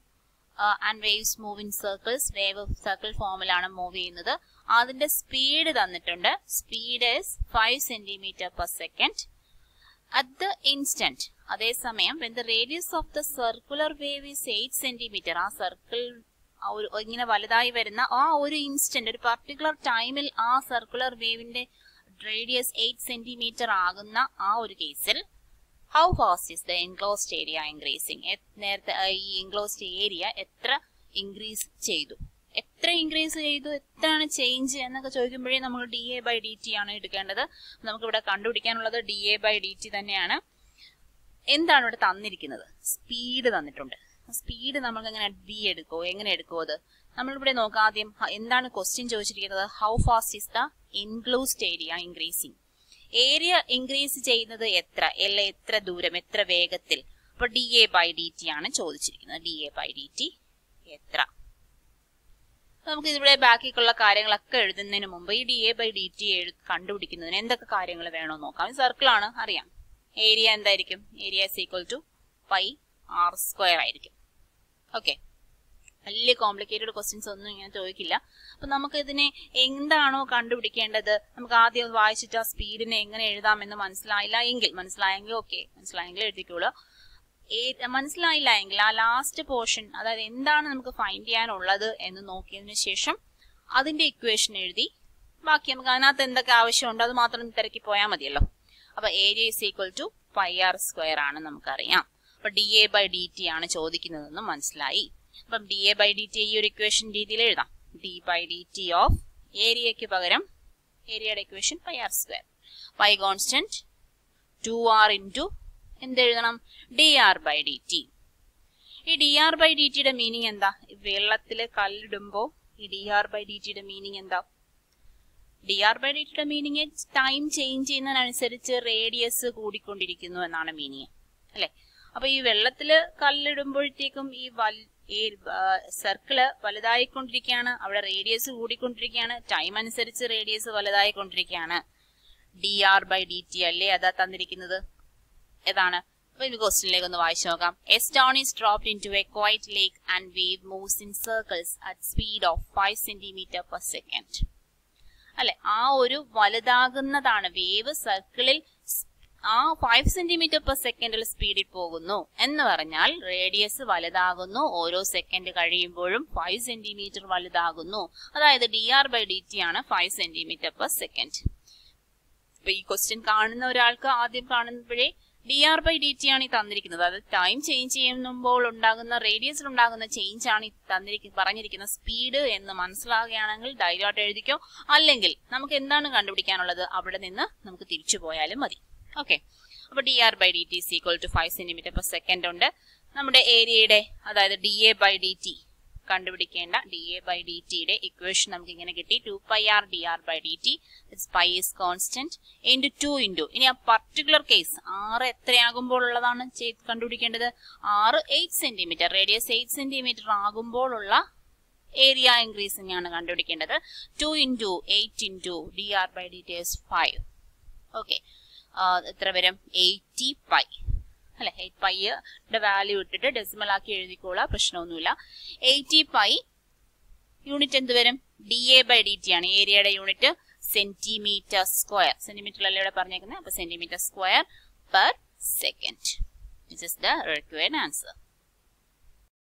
And waves move in circles. Wave circle ഫോമിലാണ് മൂവ് ചെയ്യുന്നത്. അതിന്റെ സ്പീഡ് തന്നിട്ടുണ്ട്. Speed is 5 centimeter per second. At the instant, അതേസമയം when the radius of the circular wave is 8 centimeter, ആ സർക്കിൾ ഇങ്ങനെ വലുതായി വരുന്ന ആ ഒരു ഇൻസ്റ്റന്റ്, ഒരു പർട്ടിക്കുലർ ടൈമിൽ ആ സർക്കുലർ വേവിന്റെ റേഡിയസ് 8 centimeter ആകുന്ന ആ ഒരു കേസിൽ how fast is the enclosed area increasing? നേരത്തെ ഈ enclosed ഏരിയ എത്ര ഇൻക്രീസ് ചെയ്തു, എത്രയാണ് ചേഞ്ച് എന്നൊക്കെ ചോദിക്കുമ്പോഴേ നമ്മൾ dA by dt ആണ് എടുക്കേണ്ടത്. നമുക്കിവിടെ കണ്ടുപിടിക്കാനുള്ളത് dA by dt തന്നെയാണ്. എന്താണ് ഇവിടെ തന്നിരിക്കുന്നത്? സ്പീഡ് തന്നിട്ടുണ്ട്. സ്പീഡ് നമുക്ക് എങ്ങനെ v എടുക്കോ, എങ്ങനെ എടുക്കോ? അത് നമ്മളിവിടെ നോക്കാം. ആദ്യം എന്താണ് ക്വസ്റ്റ്യൻ ചോദിച്ചിരിക്കുന്നത്? How fast is the enclosed area increasing? Area increase ചെയ്യുന്നത് എത്ര, എത്ര ദൂരം, എത്ര വേഗത്തിൽ. അപ്പൊ dA/dt ആണ് ചോദിച്ചിരിക്കുന്നത്. dA/dt എത്ര. നമുക്ക് ഇതിവിടെ ബാക്കിയുള്ള കാര്യങ്ങളൊക്കെ എഴുതുന്നതിന് മുമ്പ് ഈ dA/dt കണ്ടുപിടിക്കുന്നതിന് എന്തൊക്കെ കാര്യങ്ങൾ വേണോ നോക്കാം. സർക്കിൾ ആണ്, അറിയാം. ഏരിയ എന്തായിരിക്കും? Area is equal to πr² ആയിരിക്കും. ഓക്കെ, വലിയ കോംപ്ലിക്കേറ്റഡ് ക്വസ്റ്റ്യൻസ് ഒന്നും ഇങ്ങനെ ചോദിക്കില്ല. അപ്പൊ നമുക്ക് ഇതിനെ എന്താണോ കണ്ടുപിടിക്കേണ്ടത്, നമുക്ക് ആദ്യം വായിച്ചിട്ട് ആ സ്പീഡിനെ എങ്ങനെ എഴുതാമെന്ന് മനസ്സിലായെങ്കിൽ ഓക്കെ, മനസ്സിലായെങ്കിൽ എഴുതിക്കോളൂ. മനസ്സിലായില്ല എങ്കിൽ ആ ലാസ്റ്റ് പോർഷൻ, അതായത് എന്താണ് നമുക്ക് ഫൈൻഡ് ചെയ്യാനുള്ളത് എന്ന് നോക്കിയതിനു ശേഷം അതിന്റെ ഇക്വേഷൻ എഴുതി ബാക്കി നമുക്ക് അതിനകത്ത് എന്തൊക്കെ ആവശ്യമുണ്ടോ അത് മാത്രം തിരക്കി പോയാൽ മതിയല്ലോ. അപ്പൊ area is equal to πr² ആണ് നമുക്കറിയാം. അപ്പൊ dA/dt ആണ് ചോദിക്കുന്നതെന്ന് മനസ്സിലായി. അപ്പം dA/dt ഈ ഒരു ഇക്വേഷൻ രീതിയിൽ എഴുതാം. d/dt ഓഫ് ഏരിയയ്ക്ക് പകരം ഏരിയയുടെ equation πr². Pi constant 2r into എന്തെഴുതണം? dr/dt. ഈ dr/dt മീനിങ് എന്താ? വെള്ളത്തില് കല്ലിടുമ്പോ ഈ dr/dt മീനിങ് എന്താ? dr/dt മീനിങ് ടൈം ചേഞ്ച് ചെയ്യുന്നതിനനുസരിച്ച് റേഡിയസ് കൂടിക്കൊണ്ടിരിക്കുന്നു എന്നാണ് മീനിങ്, അല്ലെ? അപ്പൊ ഈ വെള്ളത്തില് കല്ലിടുമ്പോഴത്തേക്കും ഈ സർക്കിള് വലുതായിക്കൊണ്ടിരിക്കുകയാണ്, അവിടെ റേഡിയസ് കൂടിക്കൊണ്ടിരിക്കുകയാണ്, ടൈം അനുസരിച്ച് റേഡിയസ് വലുതായിക്കൊണ്ടിരിക്കുകയാണ്. dr/dt അല്ലേ അതാ തന്നിരിക്കുന്നത്. ഏതാണ്? അപ്പൊ ഈ ക്വസ്റ്റ്യനിലേക്ക് ഒന്ന് വായിച്ചു നോക്കാം. A stone is dropped into a quiet lake and wave moves in circles at speed of 5 cm/second. അല്ലെ, ആ ഒരു വലുതാകുന്നതാണ് വേവ്. സർക്കിളിൽ ആ 5 cm/second സ്പീഡിൽ പോകുന്നു എന്ന് പറഞ്ഞാൽ റേഡിയസ് വലുതാകുന്നു. ഓരോ സെക്കൻഡ് കഴിയുമ്പോഴും 5 cm വലുതാകുന്നു. അതായത് dr/dt ആണ് 5 cm/second. ഇപ്പൊ ഈ ക്വസ്റ്റ്യൻ കാണുന്ന ഒരാൾക്ക് ആദ്യം കാണുമ്പോഴേ dr/dt ആണ് ഈ തന്നിരിക്കുന്നത്. അത് ടൈം ചേഞ്ച് ചെയ്യുമ്പോൾ ഉണ്ടാകുന്ന റേഡിയസിൽ ഉണ്ടാകുന്ന ചേഞ്ച് ആണ് പറഞ്ഞിരിക്കുന്ന സ്പീഡ് എന്ന് മനസ്സിലാകുകയാണെങ്കിൽ ധൈര്യമായിട്ട് എഴുതിക്കോ. അല്ലെങ്കിൽ നമുക്ക് എന്താണ് കണ്ടുപിടിക്കാനുള്ളത് അവിടെ നിന്ന് നമുക്ക് തിരിച്ചു പോയാലും മതി. ഓക്കെ, അപ്പൊ dr/dt is equal to 5 cm/second ഉണ്ട്. നമ്മുടെ ഏരിയയുടെ അതായത് dA/dt കണ്ടുപിടിക്കേണ്ട dA/dtയുടെ ഇക്വേഷൻ നമുക്ക് ഇങ്ങനെ കിട്ടി. 2πr dr/dt, π is constant, into 2 into ഇനി ആ പർട്ടിക്കുലർ കേസ് r എത്രയാകുമ്പോൾ ഉള്ളതാണ് കണ്ടുപിടിക്കേണ്ടത്? r 8 cm, റേഡിയസ് 8 cm ആകുമ്പോഴുള്ള ഏരിയ ഇൻക്രീസിംഗ് ആണ് കണ്ടുപിടിക്കേണ്ടത്. 2 into 8 into dr/dt is 5. Okay, എത്ര വരും? 80π അല്ലെ. 8π വാല്യൂ ഇട്ടിട്ട് ഡെസിമൽ ആക്കി എഴുതിക്കോളാം, പ്രശ്നമൊന്നുമില്ല. 80π യൂണിറ്റ് എന്ത് വരും? dA/dt ആണ്. ഏരിയയുടെ യൂണിറ്റ് cm². സെന്റിമീറ്ററിലല്ലേ ഇവിടെ പറഞ്ഞേക്കുന്നത്. അപ്പൊ cm² per second. This is the required answer.